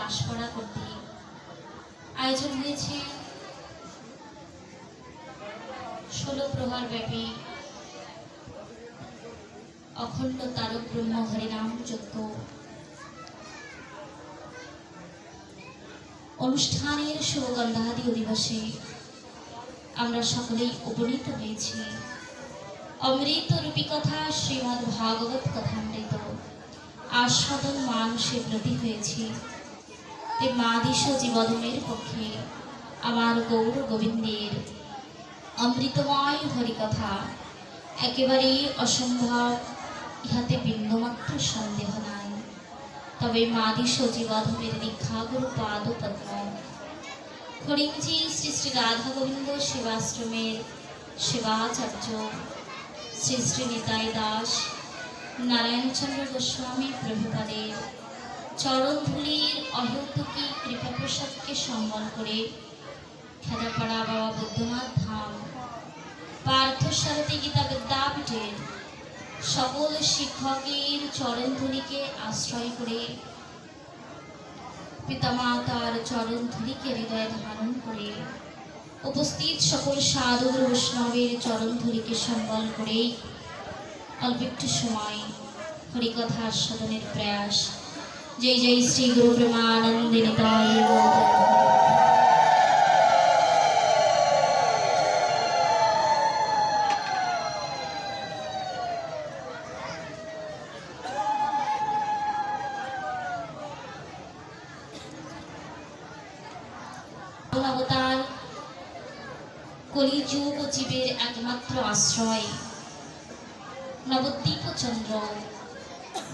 দাসপাড়া কর্তৃক আয়োজন হয়েছে 16 প্রহর ব্যাপী অখণ্ড তারক ব্রহ্ম হরিনাম যজ্ঞ অনুষ্ঠানের শুভগন্ধাদি অধিবাসে আমরা সকলেই উপনীত হয়েছি অমৃত রূপী কথা শ্রীমদ্ ভাগবত কথামৃত আস্বাদন মানুষে ব্রতী হয়েছি। তে মাদিশ জীবনের পক্ষে আমার গৌর গোবিন্দের অমৃতময় হরিকথা একেবারেই অসম্ভব, ইহাতে বিন্দুমাত্র সন্দেহ নাই। তবে মাদিশ জীবনের দীক্ষাগুরু পাদ পদ্ম হরিজি শ্রী শ্রী রাধা গোবিন্দ সেবাশ্রমের সেবাচার্য শ্রী শ্রী নিতাই দাস নারায়ণচন্দ্র গোস্বামী প্রভুপাদের চরণধূলির অহেতুকী কৃপাপ্রসাদকে সম্মান করে খেদাপাড়া বাবা বুদ্ধনাথ ধাম পার্থসারথী গীতা বিদ্যাপীঠের সকল শিক্ষকের চরণধূলিকে আশ্রয় করে পিতামাতার চরণধূলিকে হৃদয়ে ধারণ করে উপস্থিত সকল সাধু বৈষ্ণবের চরণধূলিকে সম্বল করে অল্প একটু সময় হরিকথা আস্বাদনের প্রয়াস। জয় জয় শ্রী গুরু প্রেমানন্দে নিতাই অবতার কলিযুগ জীবের একমাত্র আশ্রয় নবদ্বীপ চন্দ্র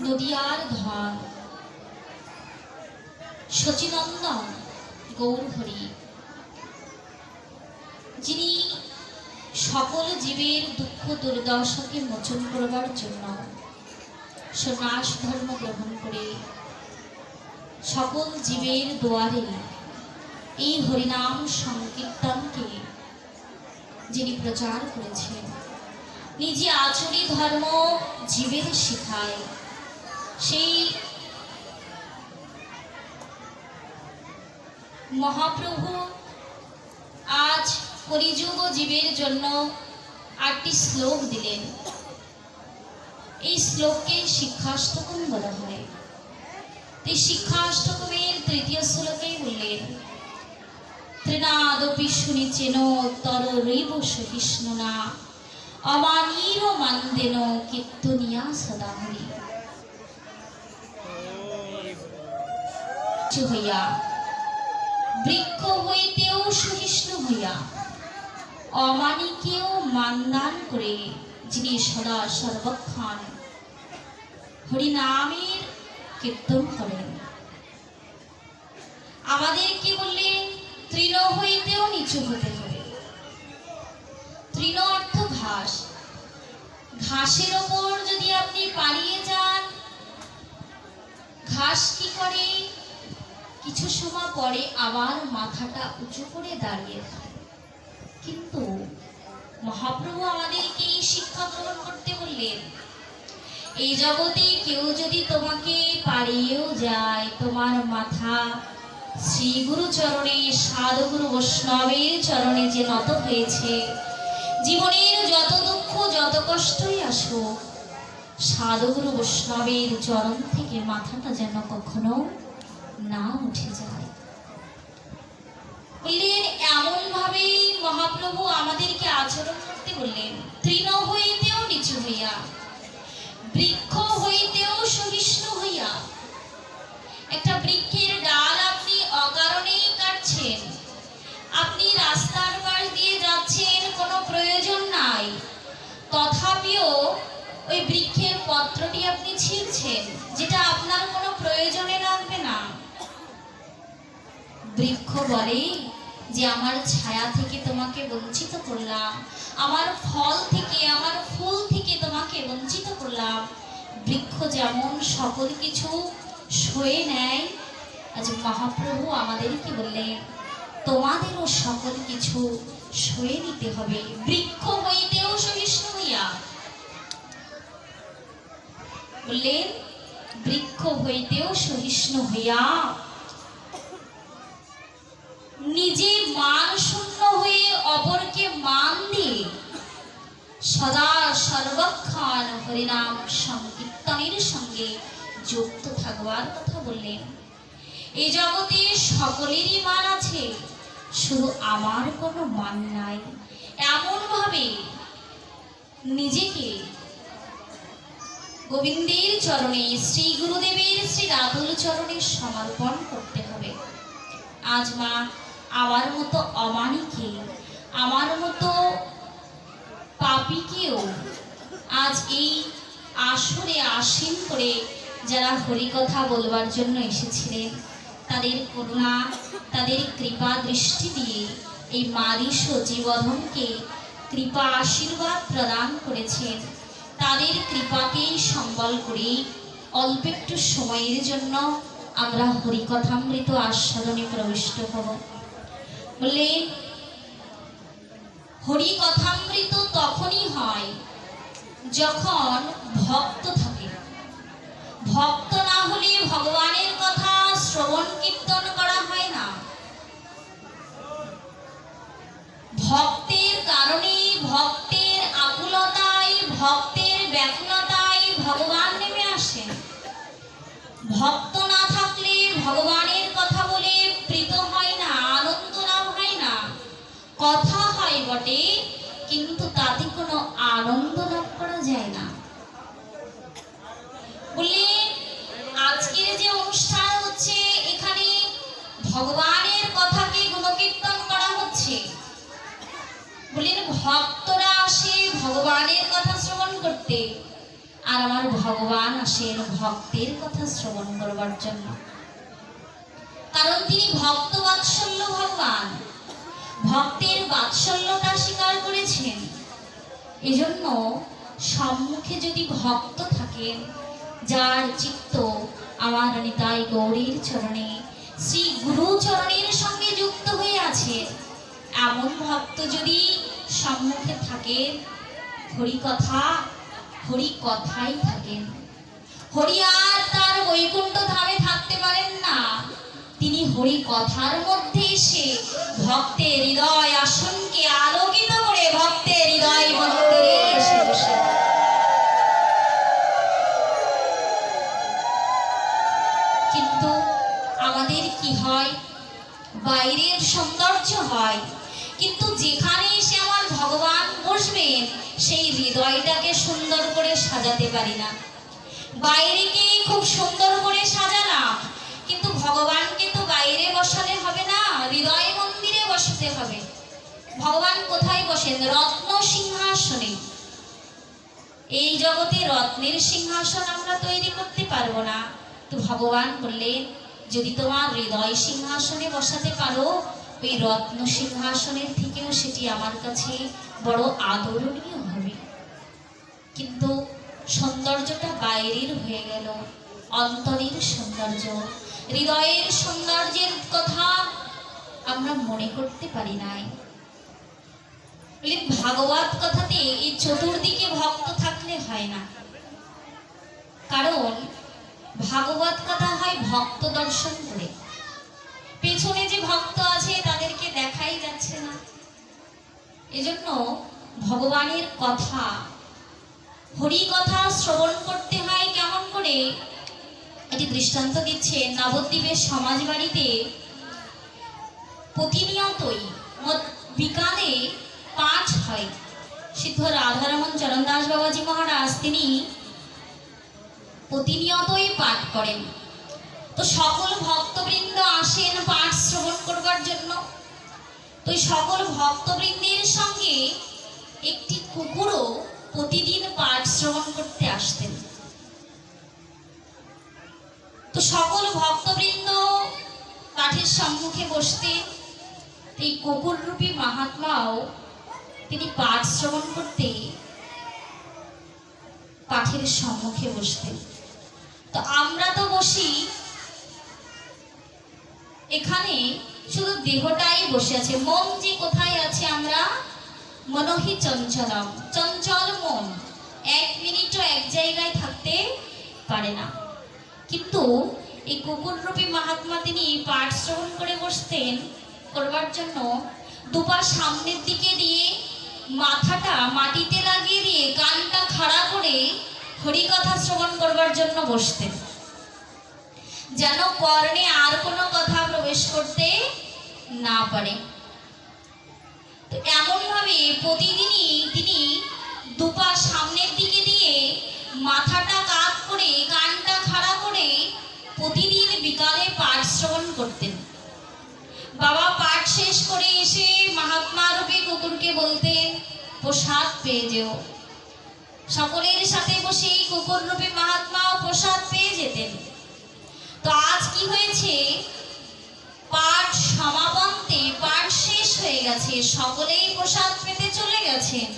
নদিয়ার ধন শচীনন্দন গৌরহরি, যিনি সকল জীবের দুঃখ দুর্দশাকে মোচন করবার জন্য সন্ন্যাস ধর্ম গ্রহণ করে সকল জীবের দুয়ারে এই হরিনাম সংকীর্তনকে যিনি প্রচার করেছেন, নিজে আচরি ধর্ম জীবের শিখায়, সেই মহাপ্রভু আজ কলিযুগ জীবের জন্য 8টি শ্লোক দিলেন। এই শ্লোককে শিক্ষাষ্টকম বলা হয়। এই শিক্ষাষ্টকমের 3য় শ্লোকেই বললেন, ত্রিনাদপি শুনিচেন তরৈব সহিষ্ণুনা অমানীর মান্দেন কীর্তনিয়া সদা হরি। হইয়া বৃক্ষ হইতেও সহিষ্ণু হইয়া অমানিকেও মানদান করে যিনি সদা সর্বক্ষণ হরিনামের কীর্তন করেন। আমাদেরকে বললেন তৃণ হইতেও নিচু হতে হবে। তৃণ অর্থ ঘাস। ঘাসের ওপর যদি আপনি পালিয়ে যান, ঘাস কি করে? কিছু সময় পরে আবার মাথাটা উঁচু করে দাঁড়িয়ে থাকে। কিন্তু মহাপ্রভু আমাদেরকে এই শিক্ষা গ্রহণ করতে বললেন, এই জগতে কেউ যদি তোমাকে পাড়িয়েও যায়, তোমার মাথা শ্রী গুরু চরণে সাধুগুরু বৈষ্ণবের চরণে যে নত হয়েছে, জীবনের যত দুঃখ যত কষ্টই আসুক, সাধুগুরু বৈষ্ণবের চরণ থেকে মাথাটা যেন কখনো না উঠে যায়। বললেন এমন ভাবেই মহাপ্রভু আমাদেরকে আচরণ করতে বললেন। তৃণ হইতেও নিচু হইয়া, বৃক্ষ হইতেও সহিষ্ণু হইয়া। একটা বৃক্ষের ডাল আপনি অকারণেই কাটছেন, আপনি রাস্তার পাশ দিয়ে যাচ্ছেন, কোনো প্রয়োজন নাই, তথাপিও ওই বৃক্ষের পত্রটি আপনি ছিঁড়ছেন, যেটা আপনার কোনো প্রয়োজনে লাগবে না। বৃক্ষ বলে যে আমার ছায়া থেকে তোমাকে বঞ্চিত করলাম, আমার ফল থেকে আমার ফুল থেকে তোমাকে বঞ্চিত করলাম। বৃক্ষ যেমন সকল কিছু সয়ে নেয়, আজ মহাপ্রভু আমাদেরকে বললেন তোমাদেরও সকল কিছু সয়ে নিতে হবে। বৃক্ষ হইতেও সহিষ্ণু হইয়া, বললেন বৃক্ষ হইতেও সহিষ্ণু হইয়া সদা সর্বক্ষণ হরিনাম সংকীর্তনের সঙ্গে যুক্ত থাকবার কথা বললেন। এই জগতে সকলেরই মান আছে, শুধু আমার কোনো মান নাই। এমন ভাবে নিজেকে গোবিন্দের চরণে, শ্রী গুরুদেবের শ্রী রাতুল চরণে সমর্পণ করতে হবে। আজ মা আমার মতো অমানিকে, আমার মতো পাপীকেও আজ এই আসরে আসীন করে যারা হরিকথা বলবার জন্য এসেছিলেন, তাদের করুণা, তাদের কৃপা দৃষ্টি দিয়ে এই মারিস জীবধনকে কৃপা আশীর্বাদ প্রদান করেছেন। তাদের কৃপাকেই সম্বল করে অল্প একটু সময়ের জন্য আমরা হরিকথামৃত আস্বাদনে প্রবিষ্ট হব। বলে হরিকথামৃত তখনই হয় যখন ভক্ত থাকে। ভক্ত না হলে ভগবানের কথা শ্রবণ কীর্তন করা হয় না। ভক্তের কারণে, ভক্তের আকুলতায়, ভক্তের ব্যাকুলতায় ভগবান নেমে আসেন। ভক্ত না থাকলে ভগবানের কথা বলে প্রীত হয় না, আনন্দ লাভ হয় না। কথা হয় বটে, কিন্তু তাতে কোনো আনন্দ লাভ করা যায় না। বলে আজকের যে অনুষ্ঠান হচ্ছে, এখানে ভগবানের কথাকে গুণকীর্তন করা হচ্ছে। বলেন ভক্তরা আসে ভগবানের কথা শ্রবণ করতে, আর আমার ভগবান আসেন ভক্তের কথা শ্রবণ করবার জন্য। কারণ তিনি ভক্ত বাৎসল্য ভগবান, ভক্তের বাৎসল্যতা স্বীকার করেছেন। এজন্য সম্মুখে যদি ভক্ত থাকেন, যার চিত্ত আমার নিতাই গৌরীর চরণে, শ্রী গুরু চরণের সঙ্গে যুক্ত হয়ে আছে, এমন ভক্ত যদি সম্মুখে থাকেন, হরিকথাই থাকেন। হরি আর তার বৈকুণ্ঠ ধামে থাকতে পারেন না, তিনি হরিকথার মধ্যে এসে ভক্তের হৃদয় আসনকে আলোকিত করে ভক্তের হৃদয় মন্দিরে এসে বসে। কিন্তু আমাদের কি হয়, বাইরের সৌন্দর্য হয়, কিন্তু যেখানে এসে আমার ভগবান বসবেন সেই হৃদয়টাকে সুন্দর করে সাজাতে পারি না। বাইরেকে খুব সুন্দর করে সাজালাম, কিন্তু ভগবানকে তো বাইরে বসালে হবে না, হৃদয় মন্দিরে বসাতে হবে। ভগবান কোথায় বসেন? রত্ন সিংহাসনে। এই জগতে রত্নের সিংহাসন আমরা তৈরি করতে পারবো না। তো ভগবান বললেন, যদি তোমার হৃদয় সিংহাসনে বসাতে পারো, ওই রত্ন সিংহাসনের থেকেও সেটি আমার কাছে বড় আদরণীয় হবে। কিন্তু সৌন্দর্যটা বাইরের হয়ে গেল, অন্তরের সৌন্দর্য, হৃদয়ের সৌন্দর্যের কথা আমরা মনে করতে পারি নাই। ভাগবত কথাতে এই চতুর্দিকে ভক্ত থাকলে হয় না। কারণ ভাগবত কথা হয় ভক্ত দর্শন করে, পেছনে যে ভক্ত আছে তাদেরকে দেখাই যাচ্ছে না। এজন্য ভগবানের কথা, হরি কথা শ্রবণ করতে হয় কেমন করে, এটি দৃষ্টান্ত দিচ্ছে। নবদ্বীপের সমাজ বাড়িতে প্রতিনিয়তই বিকালে পাঠ হয়। সিদ্ধ রাধারমন চরণদাস বাবাজি মহারাজ তিনি প্রতিনিয়তই পাঠ করেন। তো সকল ভক্তবৃন্দ আসেন পাঠ শ্রবণ করবার জন্য। তো সকল ভক্তবৃন্দের সঙ্গে একটি কুকুরও প্রতিদিন পাঠ শ্রবণ করতে আসতেন। তো সকল ভক্তবৃন্দ পাঠের সম্মুখে বসতে, এই কুকুর রূপী মহাত্মাও তিনি পাঠ শ্রবণ করতে পাঠের সম্মুখে বসতেন। তো আমরা তো বসি এখানে, শুধু দেহটাই বসে আছে, মন যে কোথায় আছে, আমরা মনহি চঞ্চলম, চঞ্চল মন এক মিনিটও এক জায়গায় থাকতে পারে না। কিন্তু এই কুকুর রূপী মহাত্মা তিনি পাঠ শ্রবণ করে বসতেন, করবার জন্য দুপা সামনের দিকে দিয়ে মাথাটা মাটিতে লাগিয়ে দিয়ে কানটা খাড়া করে হরিকথা শ্রবণ করবার জন্য বসতেন, যেন কর্ণে আর কোনো কথা প্রবেশ করতে না পারে। তো এমন ভাবে প্রতিদিনই তিনি দুপা সামনের দিকে দিয়ে মাথাটা কাত করে কানটা খাড়া করে প্রতিদিন বিকালে পাঠ শ্রবণ করতেন। বাবা পাঠ শেষ করে এসে মহাত্মা রূপী কুকুরকে বলতেন, প্রসাদ পেয়ে যেও। সকলের সাথে বসে কুকুর রূপী মহাত্মা প্রসাদ পেয়ে যেতেন। তো আজ কি হয়েছে, পাঠ সমাপন্তে পাঠ শেষ হয়ে গেছে, সকলেই প্রসাদ পেতে চলে গেছেন,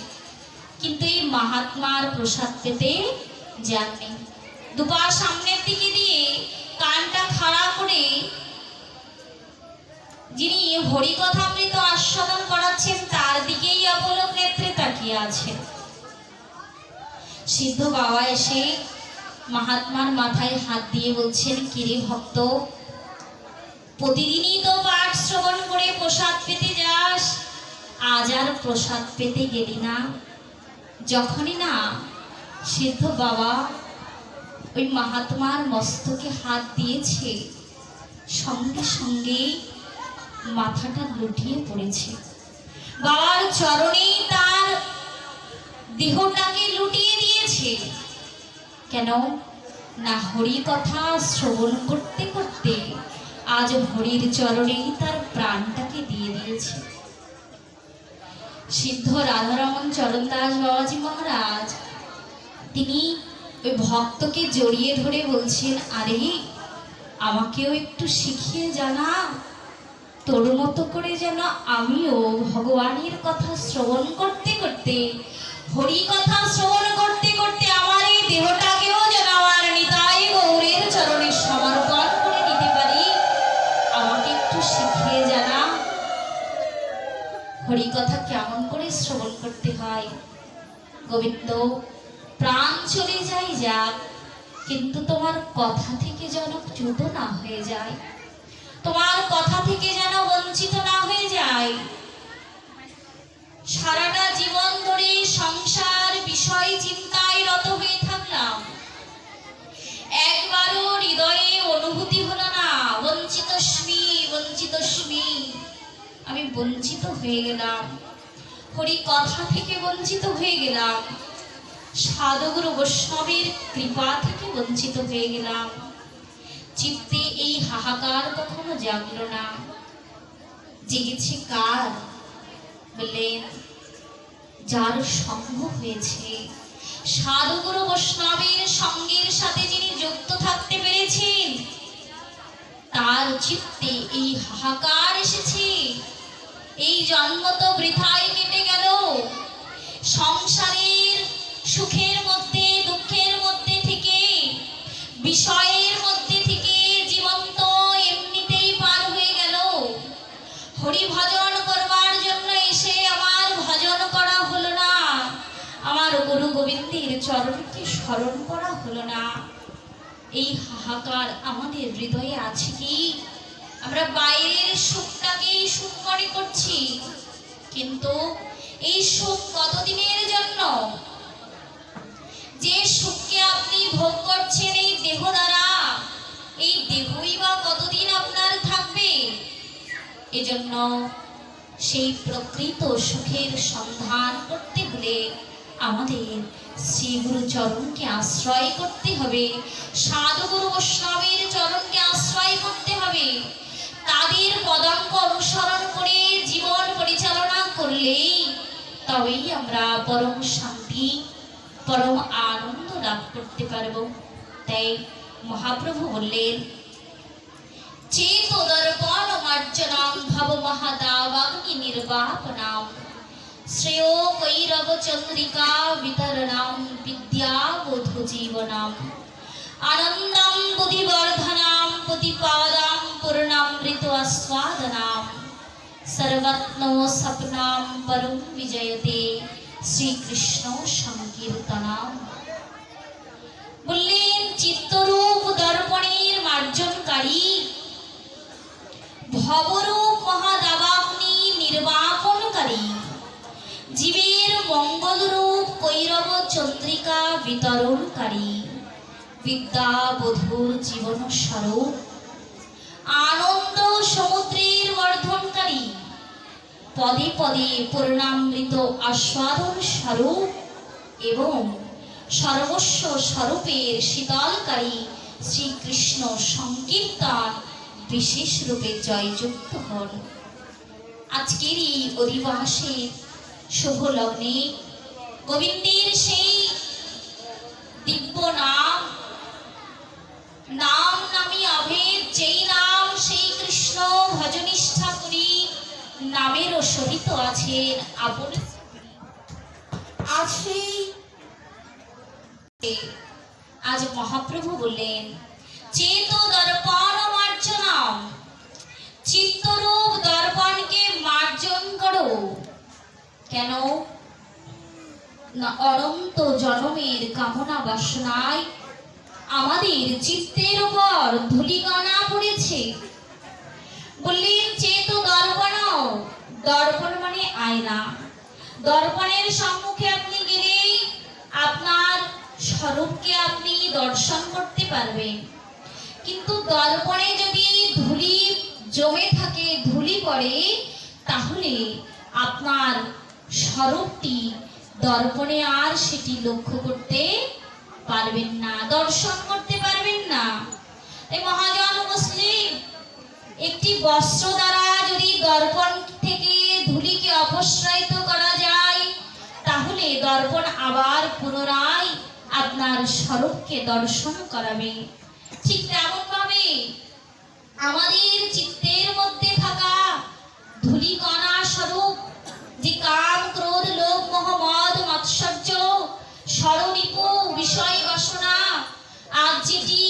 কিন্তু এই মহাত্মার প্রসাদ পেতে যাননি। দুপা সামনের দিকে দিয়ে কানটা খাড়া করে যিনি হরিকথামৃত আস্বাদন করাচ্ছেন তার দিকেই অপলক নেত্রে তাকিয়ে আছেন। সিদ্ধ বাবা এসে মহাত্মার মাথায় হাত দিয়ে বলছেন, কিরে ভক্ত, প্রতিদিনই তো পাঠ শ্রবণ করে প্রসাদ পেতে যাস, আজ আর প্রসাদ পেতে গেলি না? যখনই না সিদ্ধ বাবা ওই মহাত্মার মস্তকে হাত দিয়েছে, সঙ্গে সঙ্গে মাথাটা লুটিয়ে পড়েছে। বাবার চরণেই তার দেহটাকে লুটিয়ে দিয়েছে। কেন না, হরি কথা শ্রবণ করতে করতে আজ হরির চরণেই তার প্রাণটাকে দিয়ে দিয়েছে। সিদ্ধ রাধারমন চরণদাস বাবাজি মহারাজ তিনি ওই ভক্তকে জড়িয়ে ধরে বলছেন, আরে আমাকেও একটু শিখিয়ে জানা, তোর মতো করে যেন আমিও ভগবানের কথা শ্রবণ করতে করতে, হরি কথা শ্রবণ করতে করতে আমার এই দেহটাকেও যেন আমার নিতাই গৌরের চরণে সমর্পণ করে দিতে পারি, আমাকে একটু শিখিয়ে জানা হরি কথা কেমন করে শ্রবণ করতে হয়। গোবিন্দ, প্রাণ চলে যায় যাক, কিন্তু তোমার কথা থেকে যেন চ্যুত না হয়ে যায়, তোমার কথা থেকে যেন বঞ্চিত না হয়ে যায়। সারাটা জীবন ধরে সংসার বিষয় চিন্তায় রত হয়ে থাকলাম, একবারও হৃদয়ে অনুভূতি হলো না বঞ্চিতস্মি বঞ্চিতস্মি, আমি বঞ্চিত হয়ে গেলাম, হরি কথা থেকে বঞ্চিত হয়ে গেলাম, সাধুগুরু বৈষ্ণবের কৃপা থেকে বঞ্চিত হয়ে গেলাম। চিত্তে এই হাহাকার কখনো জাগলো না। জেগেছে কার? বললেন, যার সঙ্গ হয়েছে, সাধুগুরু বৈষ্ণবের সঙ্গের সাথে যিনি যুক্ত থাকতে পেরেছেন, তার চিত্তে এই হাহাকার এসেছে। এই জন্ম তো বৃথায় কেটে গেল, সংসারের সুখের মধ্যে দুঃখের মধ্যে থেকে, বিষয়ের মধ্যে থেকে জীবন তো এমনিতেই পার হয়ে গেল। হরি ভজন করবার জন্য এসে আমার ভজন করা হলো না, আমার গুরু গোবিন্দের চরণকে স্মরণ করা হলো না। এই হাহাকার আমাদের হৃদয়ে আছে কি? আমরা বাইরের সুখটাকেই সুখ মনে করছি, কিন্তু এই সুখ কতদিনের জন্য? যে সুখকে আপনি ভোগ করছেন এই দেহ দ্বারা, এই দেহই বা কতদিন আপনার থাকবে? এজন্য সেই প্রকৃত সুখের সন্ধান করতে হলে আমাদের শ্রী গুরু চরণকে আশ্রয় করতে হবে, সাধুগুরু বৈষ্ণবের চরণকে আশ্রয় করতে হবে। তাদের পদাঙ্ক অনুসরণ করে জীবন পরিচালনা করলেই তবেই আমরা পরম শান্তি, পরম আনন্দ লাভ করতে পারব। তাই মহাপ্রভু বললেন, চেতোদর্পণ মার্জনাম ভব মহাদাবাগ্নি নির্বাপনাম শ্রেয় কৈরব চন্দ্রিকা বিতরণাম বিদ্যাবোধ জীবনাম আনন্দম বুদ্ধিবর্ধনাম প্রতিপাদাম পূর্ণামৃত আস্বাদনাম সর্বত্নো স্বপ্নাম পরম বিজয়তে শ্রীকৃষ্ণ সংকীর্তনাম। বললেন, চিত্তরূপ দর্পণের মার্জনকারী, ভবরূপ মহাদাবাগ্নি নির্বাপনকারী, জীবের বিতরণকারী, বিদ্যাবধূর জীবন স্বরূপ, আনন্দ সমুদ্রের বর্ধনকারী, পদে পদে পূর্ণামৃত আস্বাদন স্বরূপ এবং সর্বস্ব স্বরূপের শীতলকারী শ্রীকৃষ্ণ সংকীর্তন বিশেষ রূপে জয়যুক্ত হন। আজকের এই অধিবাসের শুভ লগ্নে গোবিন্দের সেই দিব্য নাম, নাম নামি অভেদ, যেই নাম সেই কৃষ্ণ ভজনিষ্ঠা করি, নামেরও সহিত আছেন আপন। আজ মহাপ্রভু বললেন, চেত দর্পণ মার্জনম, চিত্তরূপ দর্পণকে মার্জন করো। কেন না, অনন্ত জন্মের কামনা বাসনায় আমাদের চিত্তের উপর ধূলিকণা পড়েছে। বললেন চেত দর্পণ, দর্পণ মানে আয়না। দর্পণের সম্মুখে আপনি গেলেই আপনার স্বরূপকে আপনি দর্শন করতে পারবেন, কিন্তু দর্পণে যদি ধূলি জমে থাকে, ধূলি পড়ে, তাহলে আপনার স্বরূপটি দর্পণে আর সেটি লক্ষ্য করতে পারবেন না, দর্শন করতে পারবেন না। এই মহাজন মুসলিম, একটি বস্ত্র দ্বারা যদি দর্পণ থেকে ধূলিকে অপসারিত করা যায়, তাহলে দর্পণ আবার পুনরায় আপনার স্বরূপকে দর্শন করাবে। ঠিক তেমন ভাবে আমাদের চিত্তের মধ্যে থাকা ধূলিকণা স্বরূপ যে কাম, ক্রোধ, লোভ, মোহ, মদ, মাৎসর্য, ষড়রিপু, বিষয় বাসনা আজ যেটি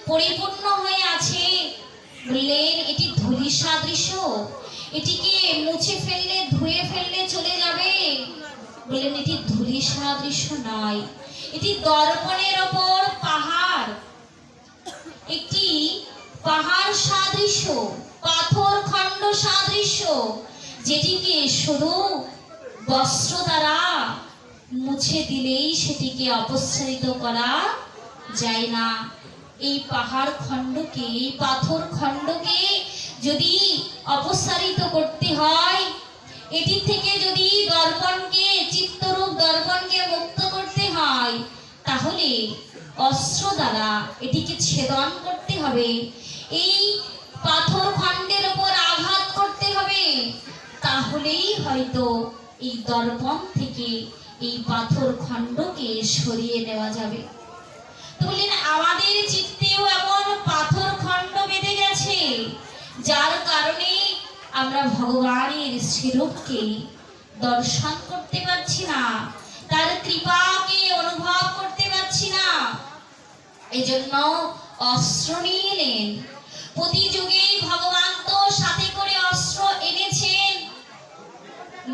পরিপূর্ণ হয়ে আছে, বললেন এটি ধূলি সাদৃশ্য, এটিকে মুছে ফেললে, ধুয়ে ফেললে চলে যাবে। বললেন এটি ধূলি সাদৃশ্য নয়, এটি দর্পণের ওপর পাহাড়, একটি পাহাড় সাদৃশ্য, পাথর খণ্ড সাদৃশ্য, যেটিকে শুধু বস্ত্র দ্বারা মুছে দিলেই সেটিকে অপসারিত করা যায় না। এই পাহাড় খণ্ডকে, এই পাথর খণ্ডকে যদি অপসারিত করতে হয়, এটি থেকে যদি দর্পণকে, চিত্তরূপ দর্পণকে মুক্ত করতে হয়, তাহলে অস্ত্র দ্বারা এটিকে ছেদন করতে হবে, এই পাথর খণ্ডের উপর আঘাত করতে হবে, তাহলেই হয়তো এই দর্পণ থেকে এই পাথর খণ্ডকে সরিয়ে নেওয়া যাবে। তো বললেন আমাদের চিত্তেও এমন পাথর খণ্ড বেঁধে গেছে, যার কারণে আমরা ভগবানের স্বরূপকে দর্শন করতে পারছি না, তার কৃপাকে অনুভব করতে পারছি না। এই জন্য অস্ত্র নিয়ে এলেন। প্রতি যুগেই ভগবান তো সাথে করে অস্ত্র এনেছেন।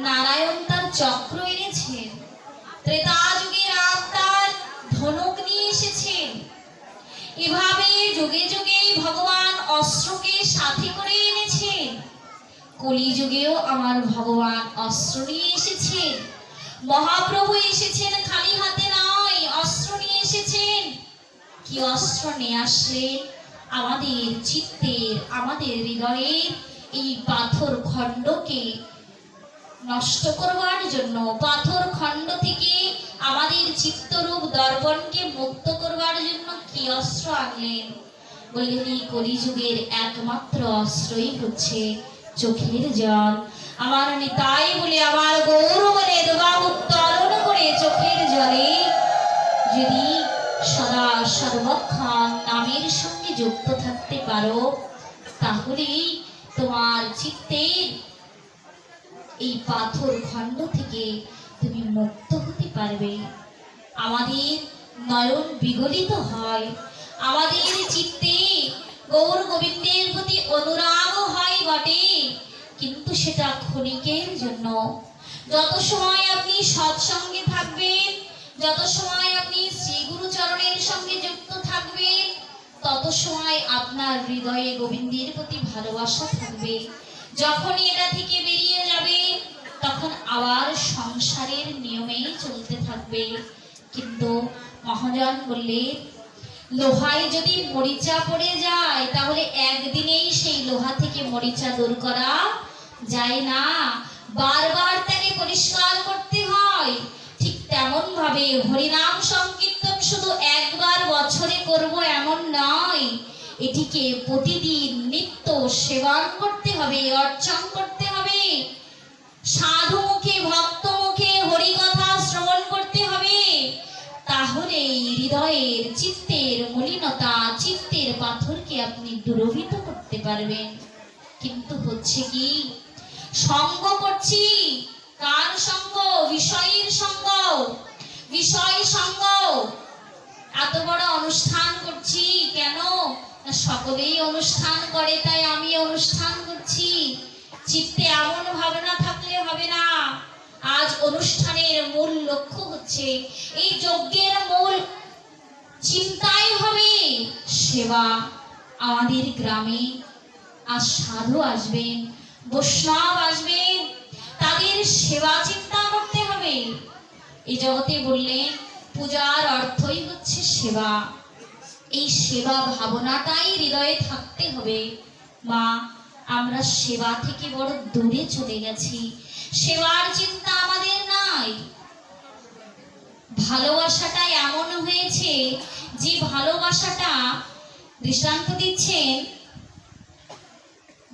নারায়ণ তার চক্র এনেছেন, ত্রেতা যুগে রাম তার ধনুক নিয়ে এসেছেন। এভাবে যুগে যুগে ভগবান অস্ত্রকে সাথে করে এনেছেন। কলিযুগেও আমার ভগবান অস্ত্র নিয়ে এসেছেন। মহাপ্রভু এসেছেন খালি হাতে নয়, অস্ত্র নিয়ে এসেছেন। কি অস্ত্র নিয়ে আসলেন? আমাদের চিত্তের, আমাদের হৃদয়ের এই পাথর খণ্ডকে নষ্ট করবার জন্য, পাথর খণ্ড থেকে আমাদের চিত্তরূপ দর্পণকে মুক্ত করবার জন্য কি অস্ত্র আনলেন? বললেন এই কলিযুগের একমাত্র অস্ত্রই হচ্ছে চোখের জল। আমার নিতাই বলে, আমার গৌর বলে দোয়া উত্তোলন করে চোখের জলে যদি সদা সর্বক্ষণ নামের সঙ্গে যুক্ত থাকতে পারো, তাহলেই তোমার চিত্তের এই পাথর খণ্ড থেকে তুমি মুক্ত হতে পারবে। আমাদের নয়ন বিগলিত হয়, আমাদের চিত্তে গৌর গোবিন্দের প্রতি অনুরাগ হয় বটে, কিন্তু সেটা ক্ষণিকের জন্য। যত সময় আপনি সৎসঙ্গে থাকবেন, যত সময় আপনি শ্রী গুরু চরণের সঙ্গে যুক্ত থাকবেন, তত সময় আপনার হৃদয়ে গোবিন্দের প্রতি ভালোবাসা থাকবে। যখনই এটা থেকে বেরিয়ে যাবে, তখন আবার সংসারের নিয়মেই চলতে থাকবে। কিন্তু মহাজন বললেন, লোহায় যদি মরিচা পড়ে যায় তাহলে একদিনেই সেই লোহা থেকে মরিচা দূর করা যায় না, বারবার তাকে পরিষ্কার করতে হয়। ঠিক তেমন ভাবে হরিনাম সংকীর্তন শুধু একবার বছরে করব এমন নয়, এটিকে প্রতিদিন নিত্য সেবন করতে হবে, অর্চন করতে হবে, সাধু মুখে ভক্ত মুখে হরিকথা শ্রবণ করতে হবে। তাহলে হৃদয়ের চিত্তের মলিনতা, চিত্তের পাথরকে আপনি দূরীভূত করতে পারবেন। কিন্তু হচ্ছে কি, সঙ্গ করছি, কার সঙ্গ? বিষয়ের সঙ্গ, বিষয় সঙ্গ। এত বড় অনুষ্ঠান করছি কেন? সকলেই অনুষ্ঠান করে তাই আমি অনুষ্ঠান করছি। চিত্তে এমন ভাবনা থাকলে হবে না। আজ অনুষ্ঠানের মূল লক্ষ্য হচ্ছে, এই যজ্ঞের মূল চিন্তাই হবে সেবা। আমাদের গ্রামে আজ সাধু আসবেন, বৈষ্ণব আসবেন, তাদের সেবা চিন্তা করতে হবে। এই জগতে বললেন পূজার অর্থই হচ্ছে সেবা। এই সেবা ভাবনাটাই হৃদয়ে থাকতে হবে। মা, আমরা সেবা থেকে বড় দূরে চলে গেছি, সেবার চিন্তা আমাদের নাই। ভালোবাসাটা এমন হয়েছে যে ভালোবাসাটা, দৃষ্টান্ত দিচ্ছেন,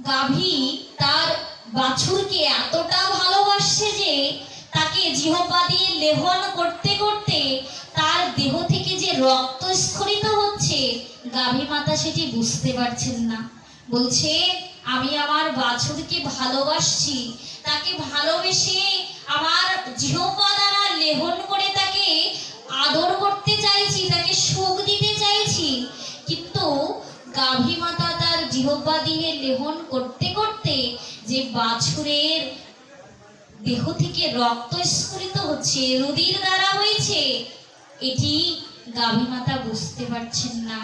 গাভী তার বাছুরকে এতটা ভালোবাসছে যে তাকে জিহ্বা দিয়ে লেহন করতে করতে তার দেহ থেকে যে রক্ত স্খলিত হচ্ছে, গাভী মাতা সেটি বুঝতে পারছেন না। বলছে, আমি আমার বাছুরকে ভালোবাসছি, তাকে ভালোবেসে আমার জিহ্বা দ্বারা লেহন করে তাকে আদর করতে চাইছি, তাকে সুখ দিতে চাইছি। কিন্তু গাভী মাতা তার জিহ্বা দিয়ে লেহন করতে করতে যে বাছুরের দেহ থেকে রক্ত স্খলিত হচ্ছে, রুধির দ্বারা হয়েছে, এটি গাভী মাতা বুঝতে পারছেন না।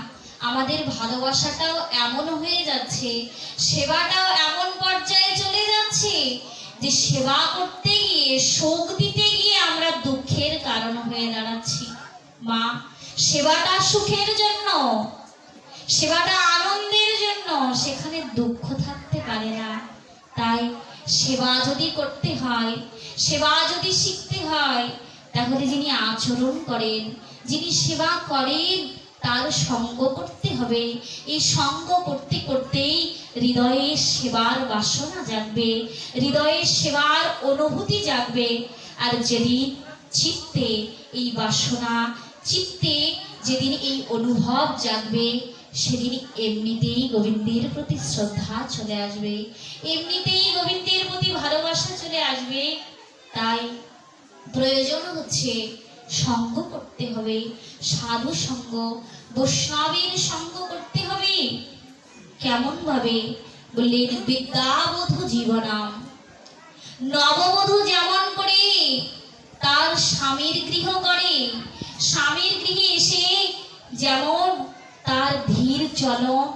আমাদের ভালোবাসাটাও এমন হয়ে যাচ্ছে, সেবাটাও এমন পর্যায়ে চলে যাচ্ছে যে সেবা করতে গিয়ে, শোক দিতে গিয়ে আমরা দুঃখের কারণ হয়ে দাঁড়াচ্ছি। মা, সেবাটা সুখের জন্য, সেবাটা আনন্দের জন্য, সেখানে দুঃখ থাকতে পারে না। তাই সেবা যদি করতে হয়, সেবা যদি শিখতে হয়, তাহলে যিনি আচরণ করেন, যিনি সেবা করেন, তার সঙ্গ করতে হবে। এই সঙ্গ করতে করতেই হৃদয়ে সেবার বাসনা জাগবে, হৃদয়ে সেবার অনুভূতি জাগবে। আর যেদিন চিত্তে এই বাসনা, চিত্তে যেদিন এই অনুভব জাগবে, সেদিন এমনিতেই গোবিন্দের প্রতি শ্রদ্ধা চলে আসবে, এমনিতেই গোবিন্দের প্রতি ভালোবাসা চলে আসবে। তাই প্রয়োজন হচ্ছে সঙ্গ করতে হবে, সাধু সঙ্গ, বৈষ্ণবের সঙ্গ করতে হবে। কেমন ভাবে? বললেন, বিদ্যাবধূ জীবনাম। নববধূ যেমন করে তার স্বামীর গৃহ করে, স্বামীর গৃহে এসে যেমন তার ধীর চলন,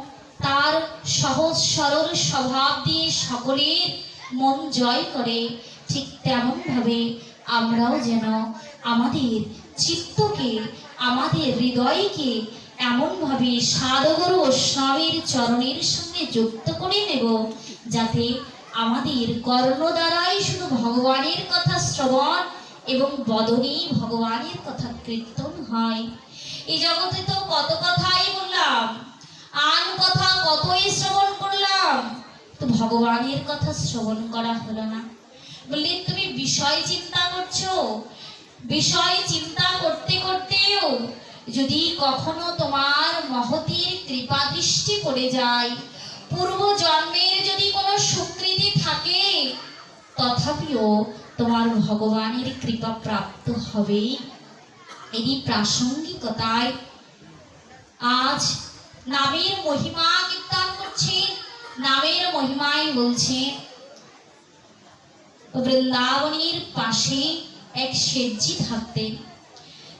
তার সহজ সরল স্বভাব দিয়ে সকলের মন জয় করে, ঠিক তেমন ভাবে আমরাও যেন আমাদের চিত্তকে, আমাদের হৃদয়কে এমনভাবে সাধুগুরু বৈষ্ণবের চরণের সঙ্গে যুক্ত করে নেব, যাতে আমাদের কর্ণ দ্বারাই শুধু ভগবানের কথা শ্রবণ এবং বদনে ভগবানের কথা কীর্তন হয়। এই জগতে তো কত কথাই বললাম, আন কথা কতই শ্রবণ করলাম, তো ভগবানের কথা শ্রবণ করা হলো না। বললেন, তুমি বিষয় চিন্তা করছো, বিষয় চিন্তা করতে করতেও যদি কখনো তোমার মহতীর কৃপা দৃষ্টি পড়ে যায়, পূর্ব জন্মের যদি কোনো সুকৃতি থাকে, তথাপিও তোমার ভগবানের কৃপা প্রাপ্ত হবে। এই প্রাসঙ্গিকতায় আজ নামের মহিমা কীর্তন করছে, নামের মহিমায় বলছে, বৃন্দাবনের পাশে এক শেঠজি থাকতেন।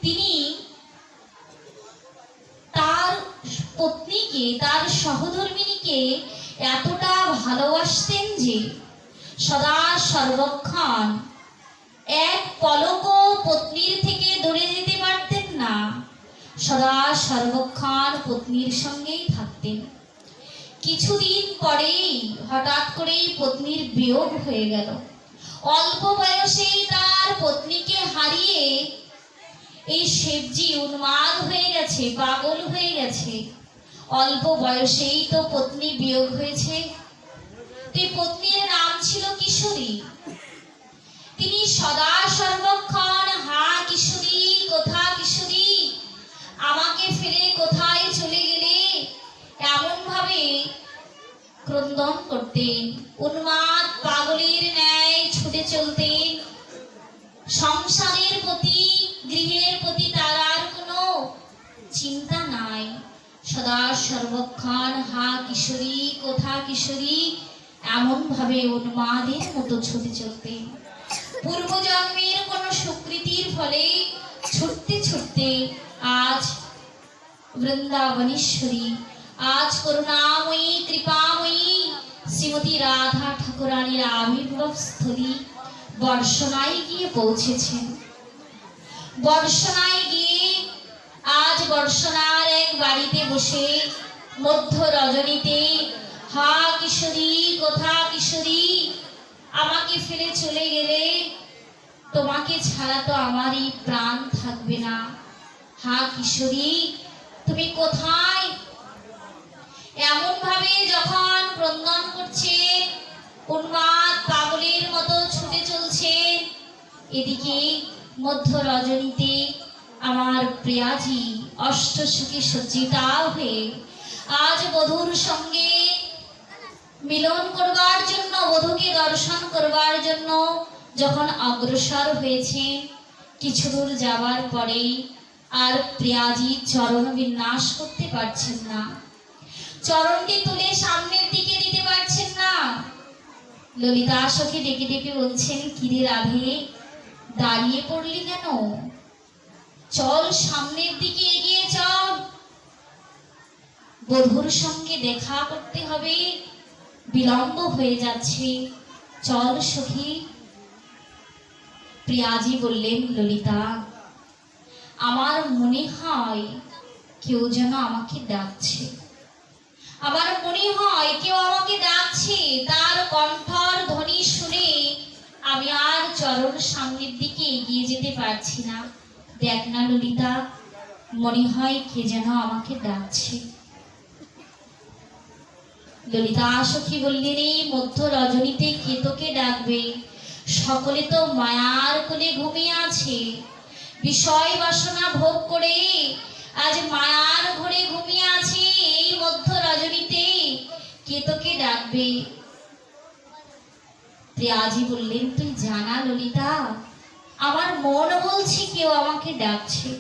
তিনি তার পত্নীকে, তার সহধর্মিণীকে এতটা ভালোবাসতেন যে সদা সর্বক্ষণ এক পলকও পত্নীর থেকে দূরে যেতে পারতেন না। সদা সর্বক্ষণ পত্নীর সঙ্গেই থাকতেন। কিছুদিন পরেই হঠাৎ করেই পত্নীর বিয়োগ হয়ে গেল। অল্প বয়সেই তার পত্নীকে হারিয়ে এই শিবজি উন্মাদ হয়ে গেছে, পাগল হয়ে গেছে। অল্প বয়সেই তো পত্নী বিয়োগ হয়েছে। এই পত্নীর নাম ছিল কিশোরী। তিনি সদা সর্বক্ষণ হা কিশোরী, কোথা কিশোরী, আমাকে ফেলে কোথায় চলে গেলে, এমন ভাবে ক্রন্দন করতেন। উন্মাদ পাগলের ন্যায় ছুটে চলতেন। সংসারের প্রতি, গৃহের প্রতি তার আর কোনো চিন্তা নাই। সদা সর্বক্ষণ হা কিশোরী, কোথা কিশোরী, এমন ভাবে উন্মাদের মতো ছুটে চলতেন। পূর্বজন্মের কোন সুকৃতির ফলে ছুটতে ছুটতে আজ বৃন্দাবনেশ্বরী, আজ করুণাময়ী কৃপাময়ী শ্রীমতী রাধা ঠাকুরানীর আবির্ভাব স্থলী বর্ষনায় গিয়ে পৌঁছেছেন। বর্ষনায় গিয়ে আজ বর্ষনার এক বাড়িতে বসে মধ্য রজনীতে হা কিশোরী, কোথা কিশোরী, আমাকে ফেলে চলে গেলে, তোমাকে ছাড়া তো আমারই প্রাণ থাকবে না। হা কিশোরী, তুমি কোথায়? এমন ভাবে যখন ক্রন্দন করছে, উন্মাদ পাগলের মতো ছুটে চলছে, এদিকে মধ্য রজনীতে আমার প্রিয়াজি অষ্টসুখী সজ্জিতা হয়ে আজ বধূর সঙ্গে মিলন করবার জন্য, বধূকে দর্শন করবার জন্য যখন অগ্রসর হয়েছেন, কিছু দূর যাবার পরেই আর প্রিয়াজি চরণ বিন্যাস করতে পারছেন না। চরণটি তুলে সামনের দিকে দিতে পারছেন না। ললিতা সখী ডেকে ডেকে বলছেন, কিরে রাধে, দাঁড়িয়ে পড়লি কেন? চল, সামনের দিকে এগিয়ে চল, বধূর সঙ্গে দেখা করতে হবে, বিলম্ব হয়ে যাচ্ছে, চল সখী। প্রিয়াজি বললেন, ললিতা, আমার মনে হয় কেউ যেন আমাকে ডাকছে। আমার মনে হয় কেউ আমাকে ডাকছে। তার কণ্ঠর ধ্বনি শুনে আমি আর চরণ সামনের দিকে এগিয়ে যেতে পারছি না। দেখ না ললিতা, মনে হয় কে যেন আমাকে ডাকছে। ললিতা সখী বললেন, এই মধ্য রজনীতে কে তোকে ডাকবে? সকলে তো মায়ার কোলে ঘুমিয়ে আছে, বিষয় বাসনা ভোগ করে আজ মায়ার ঘরে ঘুমিয়ে আছে। এই মধ্য রজনীতে কে তোকে ডাকবে? প্রিয়াজি বললেন, তুই জানা ললিতা, আমার মন বলছে কেউ আমাকে ডাকছে।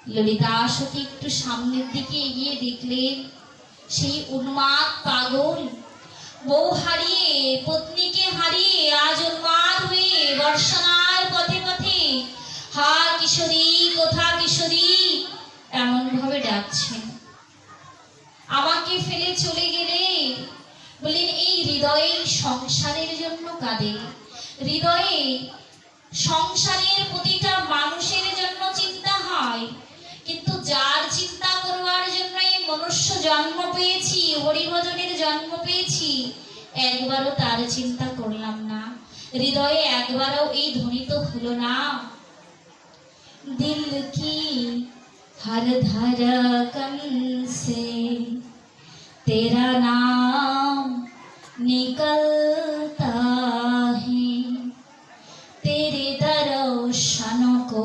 ললিতা সখী একটু সামনের দিকে এগিয়ে দেখলেন, সেই উন্মাদ পাগল বউ হারিয়ে, পত্নীকে হারিয়ে আজ উন্মাদ হয়ে বর্ষনার পথে পথে হা কিশোরী, কোথা কিশোরী, এমন ভাবে ডাকছেন। আমাকে ফেলে চলে গেলে, বললেন, এই হৃদয়ে সংসারের জন্য কাঁদে। হৃদয়ে সংসারের প্রতিটা মানুষের জন্য চিন্তা হয়, কিন্তু যার চিন্তা করবার জন্য এই মনুষ্য জন্ম পেয়েছি, হরিভজনের জন্ম পেয়েছি, একবারও তার চিন্তা করলাম না। হৃদয়ে একবারও এই ধ্বনিত হলো না, দিল কি हर धड़कन से तेरा नाम निकलता है, तेरे दर्शन को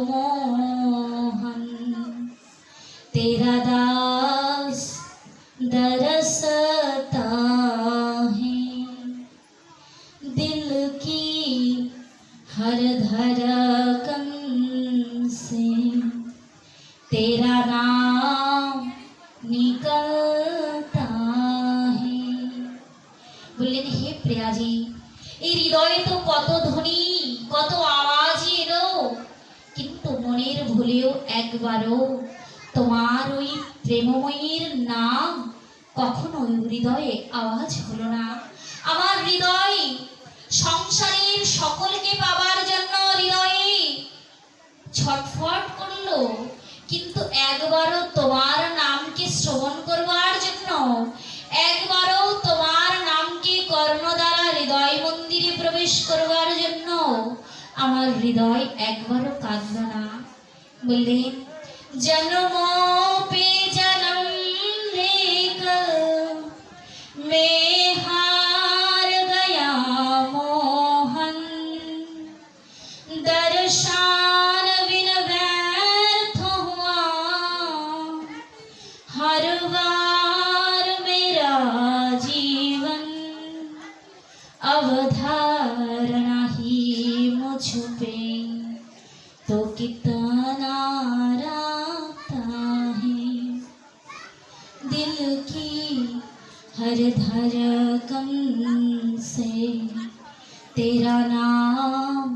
मोहन तेरा दास दरसता है, दिल की हर धड़कन से तेरा नाम निकलता है। বললেন, হে প্রিয়াজি, এই হৃদয়ে তো কত ধ্বনি, কত আওয়াজ এলো, কিন্তু মনের ভুলেও একবারও তোমার ওই প্রেমময়ীর নাম কখনো হৃদয়ে আওয়াজ হলো না। আমার হৃদয় সংসারের সকলকে পাবার জন্য হৃদয়ে ছটফট করলো, কিন্তু একবারও তোমার নামকে শ্রবণ করবার জন্য, একবারও তোমার নামকে কর্ণ দ্বারা হৃদয় মন্দিরে প্রবেশ করবার জন্য আমার হৃদয় একবারও কাঁদল না। বললেন, জন্ম পে জন্ম लेकर मैं हार गया मोहन, दर्शन बिन व्यर्थ हुआ हर बार मेरा जीवन, अवधारणा ही मुझ पे तो कितना राता है, दिल की हर धड़कन से तेरा नाम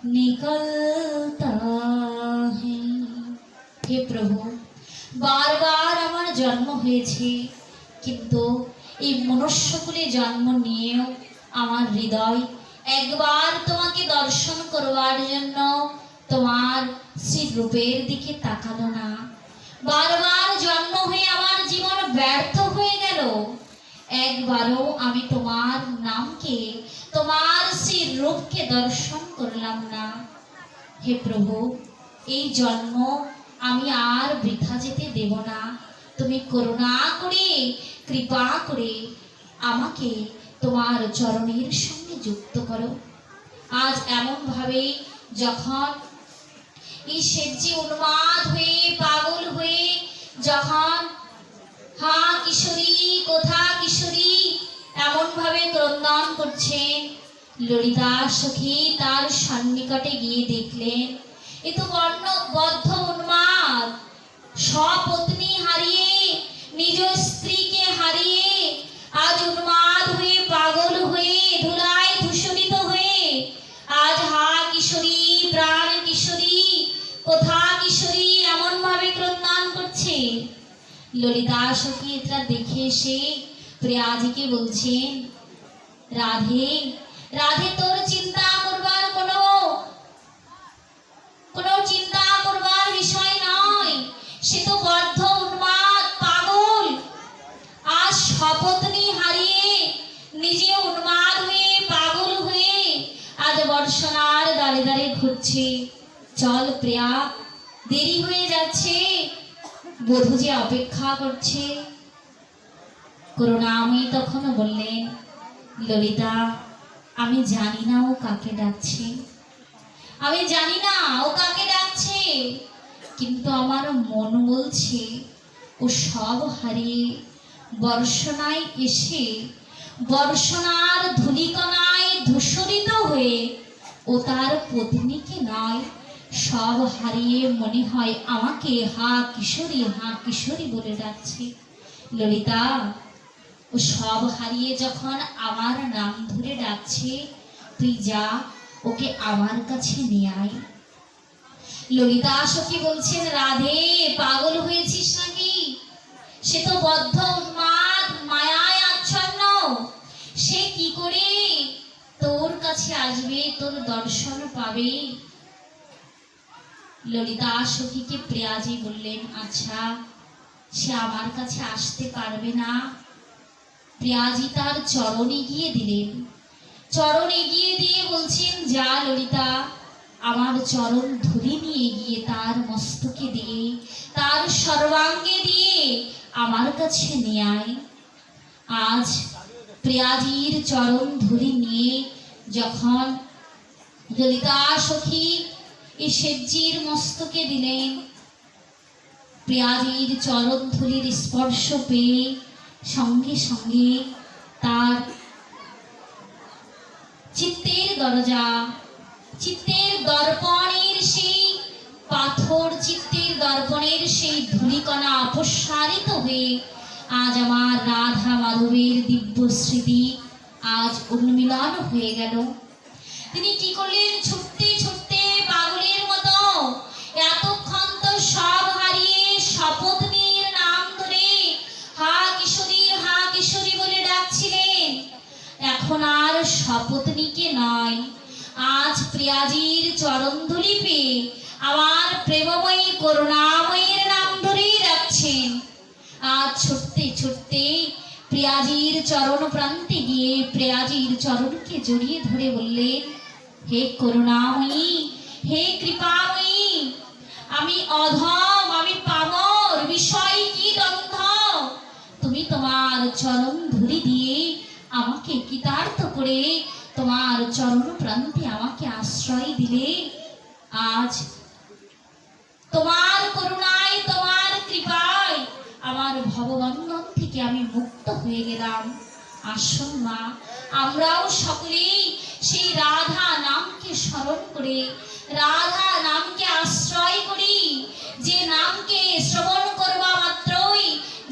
निकलता है। हे प्रभु, বারবার আমার জন্ম হয়েছে, কিন্তু এই মনুষ্যকুলে জন্ম নিয়েও আমার হৃদয় একবার তোমাকে দর্শন করবার জন্য তোমার শ্রী রূপের দিকে তাকালো না। বারবার জন্ম হয়ে আমার জীবন ব্যর্থ হয়ে গেল, একবারও আমি তোমার নামকে, তোমার শ্রী রূপকে দর্শন করলাম না। হে প্রভু, এই জন্ম আমি আর বৃথা যেতে দেব না। তুমি করুণা করে, কৃপা করে আমাকে তোমার চরণের সঙ্গে যুক্ত করো। আজ এমন ভাবে যখন এই শেঠজি উন্মাদ হয়ে, পাগল হয়ে যখন হা কিশোরী, কোথা কিশোরী এমন ভাবে ক্রন্দন করছেন, ললিতা সখী তার সন্নিকটে গিয়ে দেখলেন এ তো বদ্ধ উন্মাদ, স্বপত্নী হারিয়ে, নিজ স্ত্রীকে হারিয়ে আজ উন্মাদ হয়ে, পাগল হয়ে, ধুলায় ধূসরিত হয়ে আজ হা কিশোরী, প্রাণ কিশোরী, কোথা কিশোরী এমন ভাবে ক্রন্দন করছে। ললিতা সখী এটা দেখে এসে প্রিয়াজিকে বলছেন, রাধে রাধে, তোর চিন্তা করবার কোনো চিন্তা করবার বিষয় নয়, সে তো বদ্ধ উন্মাদ, পাগল, আজ স্বপত্নী হারিয়ে, নিজে উন্মাদ হয়ে, পাগল হয়ে আজ বর্ষণার দাঁড়ে দাঁড়ে ঘুরছে। চল প্রিয়া, দেরি হয়ে যাচ্ছে, বধূ যে অপেক্ষা করছে। করুণাময়ী তখন বললেন, ললিতা, আমি জানি না ও কাকে ডাকছে, আমি জানি না ও কাকে ডাকছে, কিন্তু আমার মন বলছে ও সব হারিয়ে বর্ষণায় এসে, বর্ষণার ধূলিকণায় ধূসরিত হয়ে ও তার পত্নীকে নয়, সব হারিয়ে মনে হয় আমাকে হা কিশোরী, হা কিশোরী বলে ডাকছে। ললিতা, ও সব হারিয়ে যখন আমার নাম ধরে ডাকছে, তুই যা, ওকে আমার কাছে নিয়ে আয়। ললিতা সখী বলছেন, রাধে, পাগল হয়েছিস নাকি? সে তো বদ্ধ উন্মাদ, মায়ায় আচ্ছন্ন, সে কি করে তোর কাছে আসবে, তোর দর্শন পাবে? ললিতা সখীকে প্রিয়াজি বললেন, আচ্ছা, সে আমার কাছে আসতে পারবে না। প্রিয়াজি তার চরণ এগিয়ে দিলেন, চরণ এগিয়ে দিয়ে বলছেন, যা ললিতা, আমার চরণ ধুলি নিয়ে গিয়ে তার মস্তকে দিয়ে, তার সর্বাঙ্গে দিয়ে আমার কাছে নিয়ে আয়। আজ প্রিয়াজির চরণ ধুলি নিয়ে যখন ললিতা সখী এই শেঠজির মস্তকে দিলেন, প্রিয়াজির চরণ ধুলির স্পর্শ পেয়ে সঙ্গে সঙ্গে তার চিত্তের দরজা, চিত্তের দর্পণের সেই পাথর, চিত্তের দর্পণের সেই ধূলিকণা অপসারিত হয়ে আজ আমার রাধা মাধবের দিব্য স্মৃতি আজ উন্মিলন হয়ে গেল। তিনি কি করলেন? ছুটতে ছুটতে পাগলের মতো এতক্ষণ তো সব হারিয়ে শপথনীর নাম ধরে হা কিশোরী, হা কিশোরী বলে ডাকছিলেন, এখন আর শপথনীকে নয়, আজ প্রিয়াজির চরণধুলি পেয়ে আমার প্রেমময়ী করুণাময়ীর নাম ধরেই রাখছেন। আজ ছুটতে ছুটতে প্রিয়াজির চরণ প্রান্তে গিয়ে প্রিয়াজির চরণকে জড়িয়ে ধরে বললেন, হে করুণাময়ী, হে কৃপাময়ী, আমি অধম, আমি পামর, বিষয় কি দ্বন্দ্ব, তুমি তোমার চরণ ধুলি দিয়ে আমাকে কৃতার্থ করে তোমার চরণ প্রান্তে আমাকে আশ্রয় দিলে। আজ তোমার করুণায়, তোমার কৃপায় আমার ভববন্ধন থেকে আমি মুক্ত হয়ে গেলাম। আসুন মা, আমরাও সকলেই সেই রাধা নামকে স্মরণ করে, রাধা নামকে আশ্রয় করি, যে নামকে শ্রবণ করবা মাত্রই,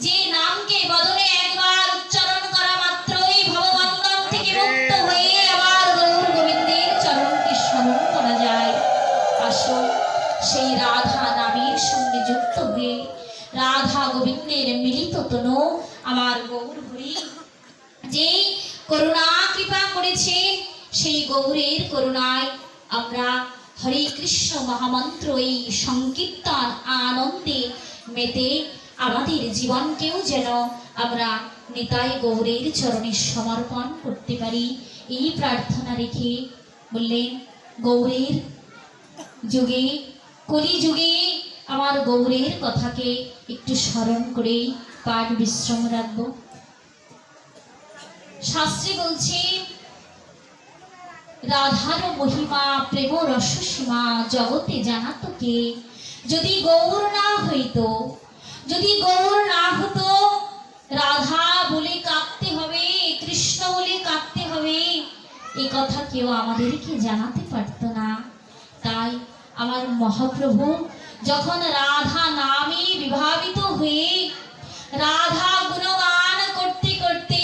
যে নামকে বদনে একবার উচ্চারণ করা মাত্রই ভববন্ধন থেকে মুক্ত হয়ে আবার গৌর গোবিন্দের চরণকে স্মরণ করা যায়। আসুন সেই রাধা নামের সঙ্গে যুক্ত হয়ে রাধা গোবিন্দের মিলিত তনু আমার গৌর হরি যে করুণা কৃপা করেছে, সেই গৌরের করুণায় আমরা হরে কৃষ্ণ মহামন্ত্র এই সংকীর্তন আনন্দে মেতে আমাদের জীবনকেও যেন আমরা নিতাই গৌরের চরণে সমর্পণ করতে পারি, এই প্রার্থনা রেখে বললেন, গৌরের যুগে, কলি যুগে আমার গৌরের কথাকে একটু স্মরণ করে পাঠ বিশ্রাম রাখবো। শাস্ত্রে বলছে, রাধার মহিমা প্রেম রসসীমা জগতে জানাতো কে, যদি গৌর না হইতো, যদি গৌর না হতো, রাধা বলে কাঁদতে হবে, কৃষ্ণ বলে কাঁদতে হবে, এই কথা কেউ আমাদেরকে জানাতে পারতো না। তাই আমার মহাপ্রভু যখন রাধা নামে বিভাবিত হয়ে রাধা গুণগান করতে করতে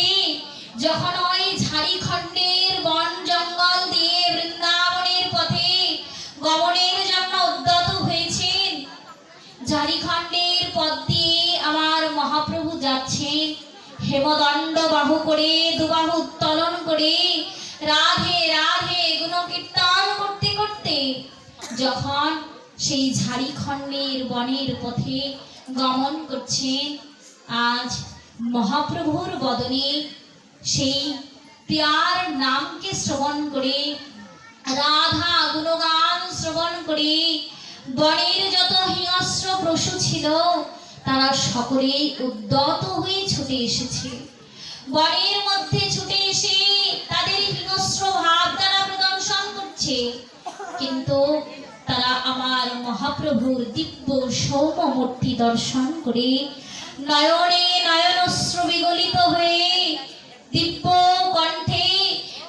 যখন ওই ঝাড়িখণ্ডের বন জঙ্গল দিয়ে বৃন্দাবনের পথে গমনের জন্য উদ্যত হয়েছেন, ঝাড়িখণ্ডের পথ দিয়ে আমার মহাপ্রভু যাচ্ছেন হেমদণ্ড বাহু করে, দুবাহু উত্তোলন করে, রাধে রাধে গুণকীর্তন করতে করতে যখন সেই ঝাড়িখণ্ডের বনের পথে গমন করছেন, আজ মহাপ্রভুর বদনে সেই প্রিয়ার নামকে শ্রবণ করে, রাধা গুণগান শ্রবণ করে বনের যত হিংস্র পশু ছিল তারা সকলেই উদ্যত হয়ে ছুটে এসেছে। বনের মধ্যে ছুটে এসে তাদের হিংস্র ভাব দ্বারা প্রদর্শন করছে, কিন্তু তারা আমার মহাপ্রভুর দিব্য সৌম্য মূর্তি দর্শন করে নয়নে নয়নশ্রু বিগলিত হয়ে দিব্য কণ্ঠে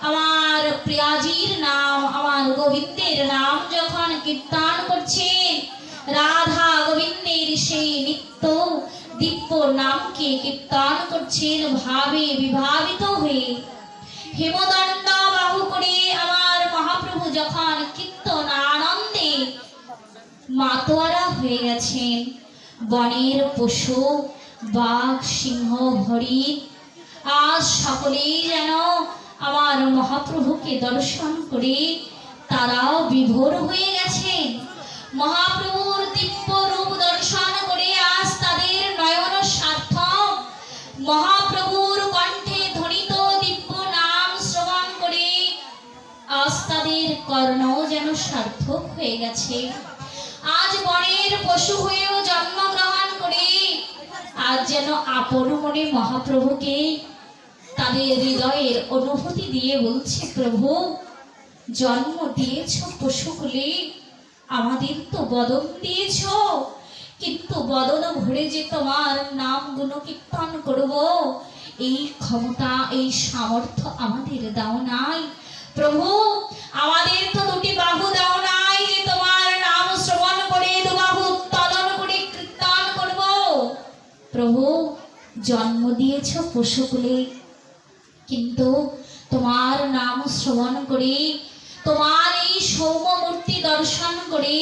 আমার প্রিয়াজির নাম, আমার গোবিন্দের নাম যখন কীর্তন করছে, রাধা গোবিন্দের সেই নিত্য দিব্য নামকে কীর্তন করছেন ভাবে বিভাবিত হয়ে, হেমদণ্ড বাহু করে আমার মহাপ্রভু যখন কীর্তন আনন্দে মাতোয়ারা হয়ে গেছেন, বনের পশু বাঘ সিংহ হরিণ আজ সকলেই যেন আমার মহাপ্রভুকে দর্শন করে তারাও বিভোর হয়ে গেছেন। মহাপ্রভুর দিব্য রূপ দর্শন করে আজ তাদের নয়ন সার্থক, মহাপ্রভুর কণ্ঠে ধ্বনিত দিব্য নাম শ্রবণ করে আজ তাদের কর্ণ যেন সার্থক হয়ে গেছে। আজ বনের পশু হয়েও জন্মগ্রহণ করে আজ যেন আপন মনে মহাপ্রভুকে তাদের হৃদয়ের অনুভূতি দিয়ে বলছে, প্রভু জন্ম দিয়েছ পশুকুলে, আমাদের তো বদন দিয়েছ, কিন্তু বদন ভরে যে তোমার নাম গুণ কীর্তন করব এই ক্ষমতা এই সামর্থ্য আমাদের দাও নাই। প্রভু আমাদের তো দুটি বাহু দাও নাই যে তোমার নাম শ্রবণ করে দুবাহু উত্তোলন করে কীর্তন করব। প্রভু জন্ম দিয়েছ পশুকুলে, কিন্তু তোমার নাম শ্রবণ করে তোমার এই সৌম্য মূর্তি দর্শন করে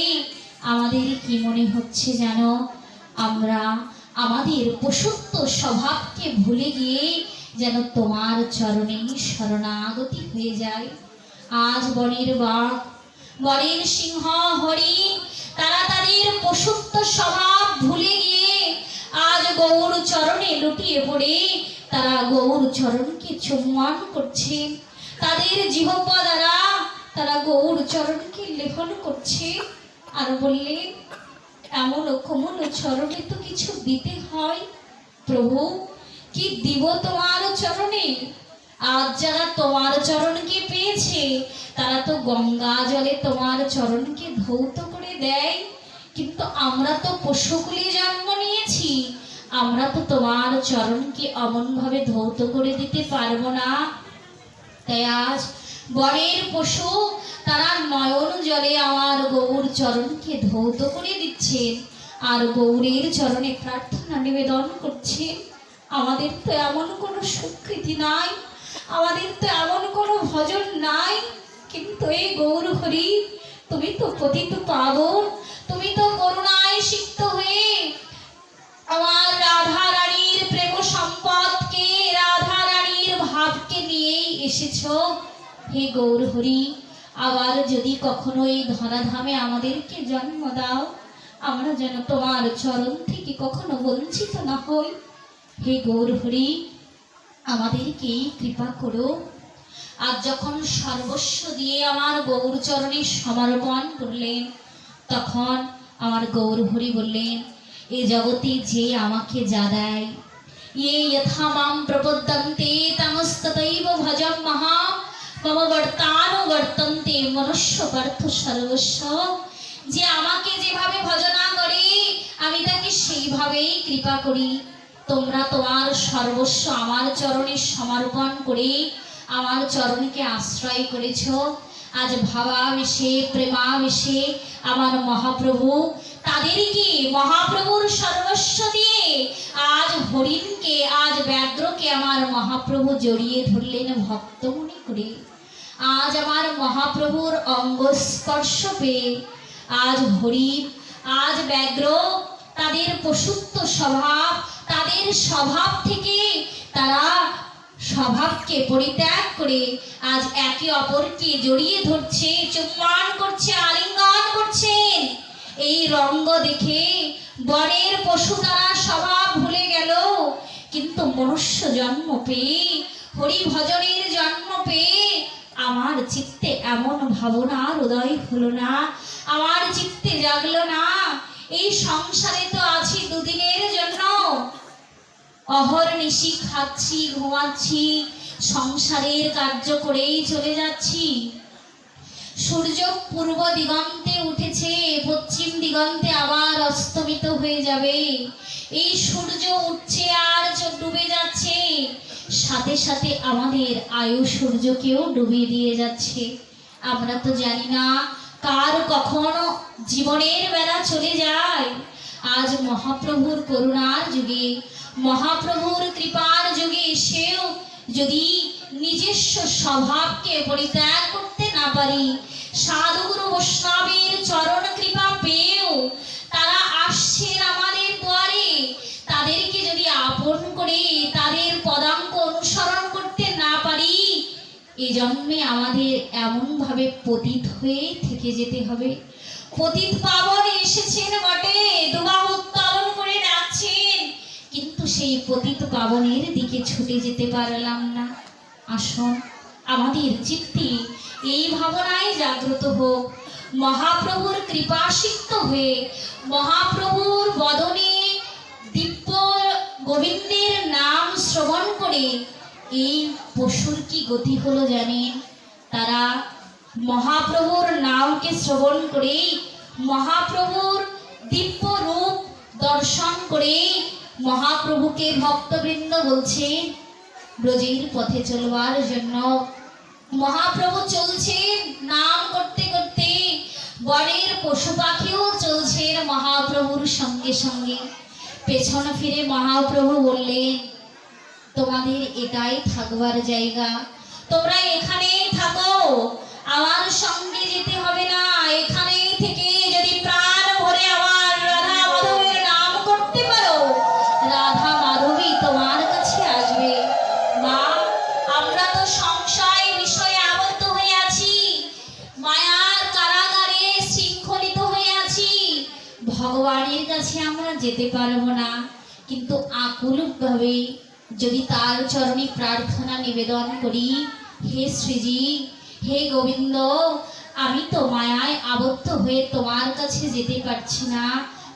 আমাদের কি মনে হচ্ছে জানো, আমরা আমাদের পশুত্ব স্বভাবকে ভুলে গিয়ে যেন তোমার চরণে শরণাগতি হয়ে যায়। আজ বনের বাঘ, বনের সিংহ হরিণ তারা তাদের পশুত্ব স্বভাব ভুলে গিয়ে আজ গৌর চরণে লুটিয়ে পড়ে তারা গৌর চরণকে চুম্বন করছে, তাদের জিহ্বা দ্বারা তারা গৌর চরণকে লেখন করছে। আর বললেন, এমন কোমল চরণে তো কিছু দিতে হয়। প্রভু, কি দিব তোমার চরণে? আজ যারা তোমার চরণকে পেয়েছে তারা তো গঙ্গা জলে তোমার চরণকে ধৌত করে দেয়, কিন্তু আমরা তো পশুকুলে জন্ম নিয়েছি, আমরা তো তোমার চরণকে অমন ভাবে ধৌত করে দিতে পারবো না। তাই আজ বনের পশু তারা নয়ন জলে আমার গৌর চরণকে ধৌত করে দিচ্ছেন আর গৌরের চরণে প্রার্থনা নিবেদন করছে। আমাদের তো এমন কোনো স্বীকৃতি নাই, আমাদের তো এমন কোনো ভজন নাই, কিন্তু এই গৌর হরি তুমি তো পতিত পাবন, তুমি তো করুণায় সিক্ত হয়ে আমার রাধা রানীর প্রেম সম্পদকে, রাধা রানীর ভাবকে নিয়েই এসেছো। হে গৌর হরি, আবার যদি কখনো এই ধরাধামে আমাদেরকে জন্ম দাও, আমরা যেন তোমার চরণ থেকে কখনো বঞ্চিত না হই। হে গৌর হরি, আমাদেরকে কৃপা করো। আজ যখন সর্বস্ব দিয়ে আমার গৌর চরণে সমর্পণ করলেন, তখন আমার গৌর হরি বললেন, এ জগতে যে আমাকে যা দেয়, ये यथा मां प्रपद्यन्ते तमस्ततैव भजं महा मम वर्तानुवर्तन्ते मनुष्य पार्थ सर्वस्व। যে আমাকে যেভাবে ভজনা করে আমি তাকে সেইভাবেই কৃপা করি। তোমরা তোমার সর্বস্ব আমার চরণে সমর্পণ করে আমার চরণকে আশ্রয় করেছ। আজ ভাবাবেশে প্রেমাবেশে আমার মহাপ্রভু তাদেরকে মহাপ্রভুর সর্বস্ব দিয়ে আজ হরিণকে, আজ ব্যাঘ্রকে আমার মহাপ্রভু জড়িয়ে ধরলেন ভক্তমণি করে। আজ আমার মহাপ্রভুর অঙ্গস্পর্শ পেয়ে আজ হরিণ, আজ ব্যাঘ্র তাদের পশুত্ব স্বভাব, তাদের স্বভাব থেকে তারা স্বভাবকে পরিত্যাগ করে আজ একে অপরকে জড়িয়ে ধরছে, চুম্বন করছে, আলিঙ্গন করছেন। এই রঙ্গ দেখে বনের পশু তারা স্বভাব ভুলে গেল, কিন্তু মনুষ্য জন্ম পেয়ে, হরি ভজনের জন্ম পেয়ে আমার চিত্তে এমন ভাবনার উদয় হলো না, আমার চিত্তে জাগলো না। এই সংসারে তো আছি দুদিনের জন্য, অহর্নিশি খাচ্ছি, ঘুমাচ্ছি, সংসারের কার্য করেই চলে যাচ্ছি। সূর্য পূর্ব দিগন্তে উঠেছে, পশ্চিম দিগন্তে আবার অস্তমিত হয়ে যাবে। এই সূর্য উঠছে আর ডুবে যাচ্ছে, সাথে সাথে আমাদের আয়ু সূর্যকেও ডুবিয়ে দিয়ে যাচ্ছে। আমরা তো জানি না কার কখনো জীবনের বেলা চলে যায়। আজ মহাপ্রভুর করুণার যুগে, মহাপ্রভুর কৃপার যুগে এসেও যদি নিজস্ব স্বভাবকে পরিত্যাগ করতে না পারি, সাধুগুরু বৈষ্ণবের চরণ কৃপা পেয়েও তারা আসছেন আমাদের দ্বারে, তাদেরকে যদি আপন করে তাদের পদাঙ্ক অনুসরণ করতে না পারি, এই জন্মে আমাদের এমনভাবে পতিত হয়ে থেকে যেতে হবে। পতিত পাবন এসেছেন বটে, দুবাহু উত্তোলন করে ডাকছেন, কিন্তু সেই পতিত পাবনের দিকে ছুটে যেতে পারলাম না। আসুন আমাদের চিত্তে এই ভাবনায় জাগ্রত হোক, মহাপ্রভুর কৃপাসিক্ত হয়ে মহাপ্রভুর বদনে দিব্য গোবিন্দের নাম শ্রবণ করে এই পশুর কি গতি হলো জানেন? তারা মহাপ্রভুর নামকে শ্রবণ করে, মহাপ্রভুর দিব্য রূপ দর্শন করে মহাপ্রভুকে ভক্তবৃন্দ বলছেন ব্রজের পথে চলবার জন্য। মহাপ্রভু চলছেন নাম করতে করতে, বনের পশু পাখিও চলছেন মহাপ্রভুর সঙ্গে সঙ্গে। পেছন ফিরে মহাপ্রভু বললেন, তোমাদের এটাই থাকবার জায়গা, তোমরা এখানেই থাকো, আমার সঙ্গে যেতে হবে না। এখানেই থেকে যদি প্রাণ ভরে আমার রাধা মাধবের নাম করতে পারো, রাধা মাধবী তোমার কাছে আসবে। মা, আমরা তো সংশয় বিষয়ে আবদ্ধ হয়ে আছি, মায়ার কারাগারে শৃঙ্খলিত হয়ে আছি, যেতে পারবো না, কিন্তু আকুলভাবে যদি তার চরণে প্রার্থনা নিবেদন করি, হে শ্রীজি, হে গোবিন্দ, আমি তো মায়ায় আবদ্ধ হয়ে তোমার কাছে যেতে পারছি না,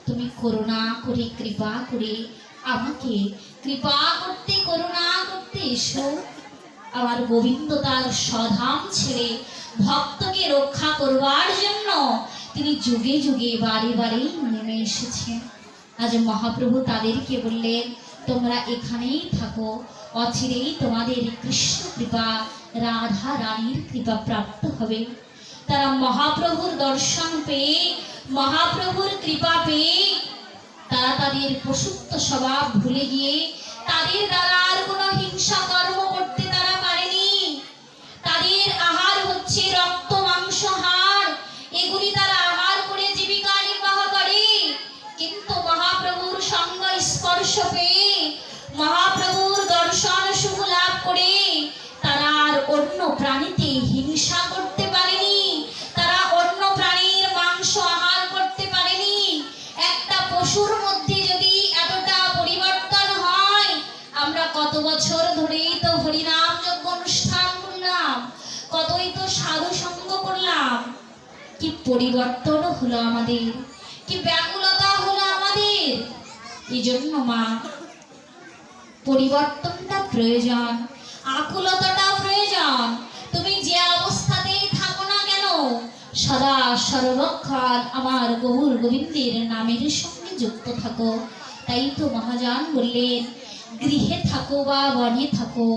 তুমি করুণা করে কৃপা করে আমাকে কৃপা করতে করুণা করতে এসো। আমার গোবিন্দ তার স্বধাম ছেড়ে ভক্তকে রক্ষা করবার জন্য তিনি যুগে যুগে বারে বারে নেমে এসেছেন। আজ মহাপ্রভু তাদেরকে বললেন, তোমরা এখানেই থাকো, অচিরেই তোমাদের কৃষ্ণ কৃপা, রাধা রানীর কৃপা প্রাপ্ত হবে। তারা মহাপ্রভুর দর্শন পেয়ে, মহাপ্রভুর কৃপা পেয়ে তারা তাদের পশুত্ব স্বভাব ভুলে গিয়ে তাদের দ্বারা আর কোনো হিংসা কর্ম করতে তারা পারেনি। তাদের আহার হচ্ছে রক্ত মাংস হাড়, এগুলি তারা আহার করে জীবিকা নির্বাহ করে। কিন্তু মহাপ্রভুর সঙ্গ স্পর্শ পেয়ে, মহাপ্রভুর দর্শন শুভ লাভ করে তারা আর অন্য প্রাণীতে হিংসা করতে পারেনি, তারা অন্য প্রাণীর মাংস আহার করতে পারেনি। একটা পশুর মধ্যে যদি এতটা পরিবর্তন হয়, আমরা কত বছর ধরেই তো হরিনাম যজ্ঞ অনুষ্ঠান করলাম, কতই তো সাধু সঙ্গ করলাম, কি পরিবর্তন হলো আমাদের, কি ব্যাকুলতা হলো আমাদের। এই জন্য মা, পরিবর্তনটা প্রয়োজন, আকুলতাটা প্রয়োজন। তুমি যে অবস্থাতেই থাকো না কেন, সদা সর্বক্ষণ আমার গৌর গোবিন্দের নামের সঙ্গে যুক্ত থাকো। তাই তো মহাজন বললেন, গৃহে থাকো বা বনে থাকো,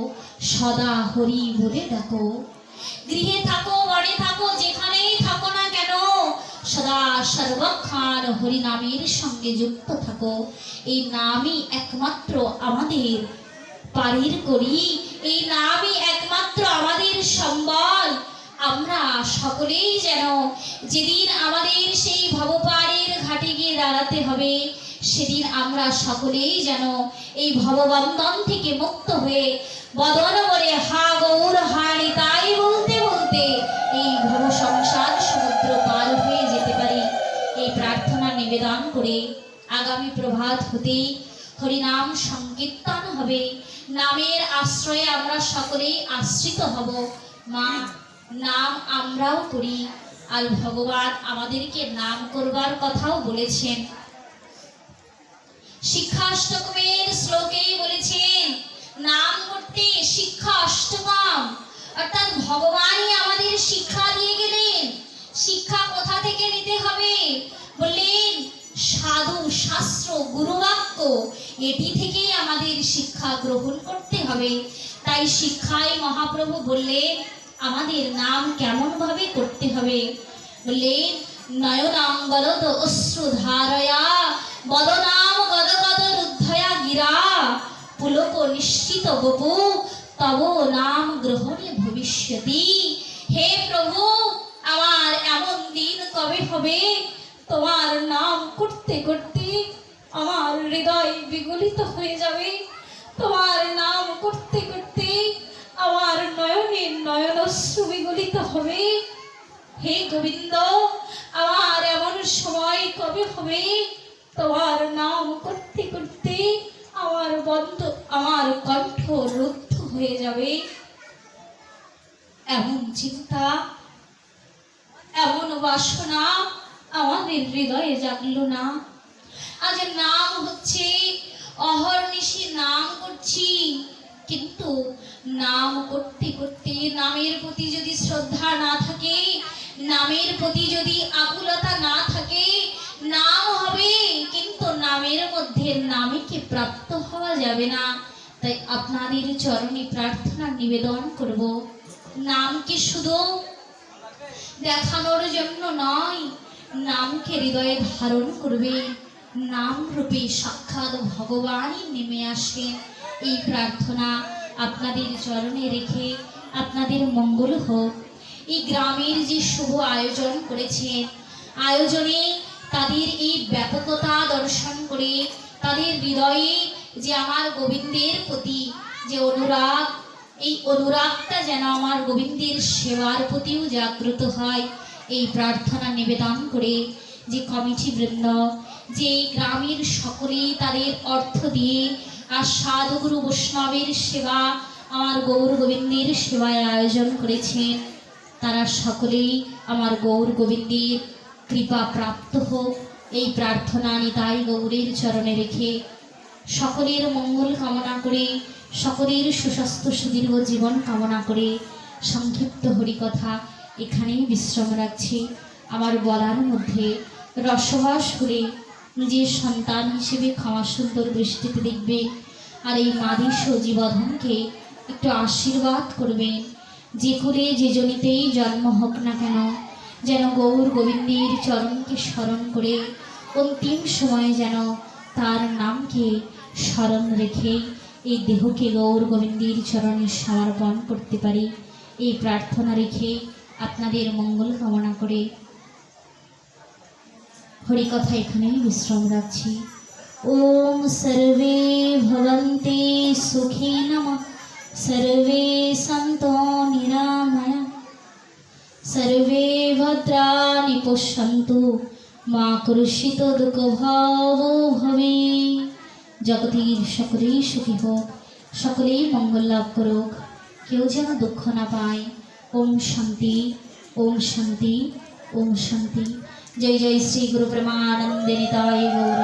সদা হরি বলে ডাকো। গৃহে থাকো, বনে থাকো, যেখানেই থাকো না কেন, সদা সর্বক্ষণ হরি নামের সঙ্গে যুক্ত থাকো। এই নামই একমাত্র আমাদের পারির করি, এই নামই একমাত্র আমাদের সম্বল। আমরা সকলেই যেন যেদিন আমাদের সেই ভবপারের ঘাটে গিয়ে দাঁড়াতে হবে, সেদিন আমরা সকলেই যেন এই ভববন্ধন থেকে মুক্ত হয়ে বদন বলে হা গৌর হা নিতাই বলতে বলতে এই ভব সংসার সমুদ্র পার হয়ে যেতে পারি। এই প্রার্থনা নিবেদন করে আগামী প্রভাত হতেই হরিনাম সংকীর্তন হবে, নামের আশ্রয়ে আমরা সকলেই আশ্রিত হব। মা, নাম আমরাও করি, আর ভগবান আমাদেরকে নাম করবার কথাও বলেছেন। শিক্ষাষ্টকমের শ্লোকেই বলেছেন, নাম করতে শিক্ষা অষ্টকম, অর্থাৎ ভগবানই আমাদের শিক্ষা দিয়ে গেলেন। শিক্ষা কোথা থেকে নিতে হবে? বললেন, সাধু শাস্ত্র গুরুবাক্য, এটি থেকেই আমাদের শিক্ষা গ্রহণ করতে হবে। তাই শিক্ষায় মহাপ্রভু বললেন আমাদের নাম কেমন ভাবে করতে হবে। বললেন, নয়নাঙ্গলদ অশ্রুধারয়া বদনাম গদগদ রুদ্ধয়া গিরা পুলক নিশ্চিত বপু তব নাম গ্রহণে ভবিষ্যতি। হে প্রভু, আমার এমন দিন কবে হবে, তোমার নাম করতে করতে আমার হৃদয় বিগলিত হয়ে যাবে, তোমার নাম করতে করতে আমার নয়নের নয়নশ্রু বিগলিত হবে। হে গোবিন্দ, আমার এমন সময় কবে হবে, তোমার নাম করতে করতে আমার কণ্ঠ রুদ্ধ হয়ে যাবে। এমন চিন্তা, এমন বাসনা আমাদের হৃদয়ে জাগলো না। আজ নাম হচ্ছে, অহর্নিশি নাম করছি, কিন্তু নাম করতে করতে নামের প্রতি যদি শ্রদ্ধা না থাকে, নামের প্রতি যদি আকুলতা না থাকে, নাম হবে কিন্তু নামের মধ্যে নামীকে প্রাপ্ত হওয়া যাবে না। তাই আপনাদের চরণে প্রার্থনা নিবেদন করব, নামকে শুধু দেখানোর জন্য নয়, নামকে হৃদয়ে ধারণ করবে। নাম রূপে সাক্ষাৎ ভগবানই নেমে আসেন। এই প্রার্থনা আপনাদের চরণে রেখে আপনাদের মঙ্গল হোক। এই গ্রামের যে শুভ আয়োজন করেছেন, আয়োজনে তাদের এই ব্যাপকতা দর্শন করে তাদের হৃদয়ে যে আমার গোবিন্দের প্রতি যে অনুরাগ, এই অনুরাগটা যেন আমার গোবিন্দের সেবার প্রতিও জাগ্রত হয়। এই প্রার্থনা নিবেদন করে যে কমিটি বৃন্দ যে গ্রামের সকলেই তাদের অর্থ দিয়ে আর সাধুগুরু বৈষ্ণবের সেবা আমার গৌর গোবিন্দের সেবায় আয়োজন করেছেন, তারা সকলেই আমার গৌর গোবিন্দের কৃপা প্রাপ্ত হোক এই প্রার্থনা নিতাই গৌরের চরণে রেখে, সকলের মঙ্গল কামনা করে, সকলের সুস্বাস্থ্য সুদীর্ঘ জীবন কামনা করে সংক্ষিপ্ত হরিকথা এখানেই বিশ্রাম রাখছি। আমার বলার মধ্যে রসবাস হলে নিজের সন্তান হিসেবে ক্ষমা সুন্দর দৃষ্টিতে দেখবেন, আর এই মাদি সজীবধনকে একটু আশীর্বাদ করবেন। যে করে যে জনিতেই জন্ম হোক না কেন, যেন গৌর গোবিন্দের চরণকে স্মরণ করে অন্তিম সময়ে যেন তার নামকে স্মরণ রেখে এই দেহকে গৌর গোবিন্দের চরণে সমর্পণ করতে পারি, এই প্রার্থনা রেখে আপনাদের মঙ্গল কামনা করে হরিকথা এখানেই বিশ্রাম রাখছি। ওম সর্বে ভবন্তি সুখিনঃ, সর্বে সন্তু নিরাময়া, সর্বে ভদ্রাণি পশ্যন্তু, মা কলুষিত দুঃখভাবো ভবেৎ। জগতের সকলেই সুখী হোক, সকলেই মঙ্গল লাভ করুক, কেউ যেন দুঃখ না পায়। ওম শান্তি, ওম শান্তি, ওম শান্তি। জয় জয় শ্রী গুরু প্রেমানন্দে নিতাই গৌর।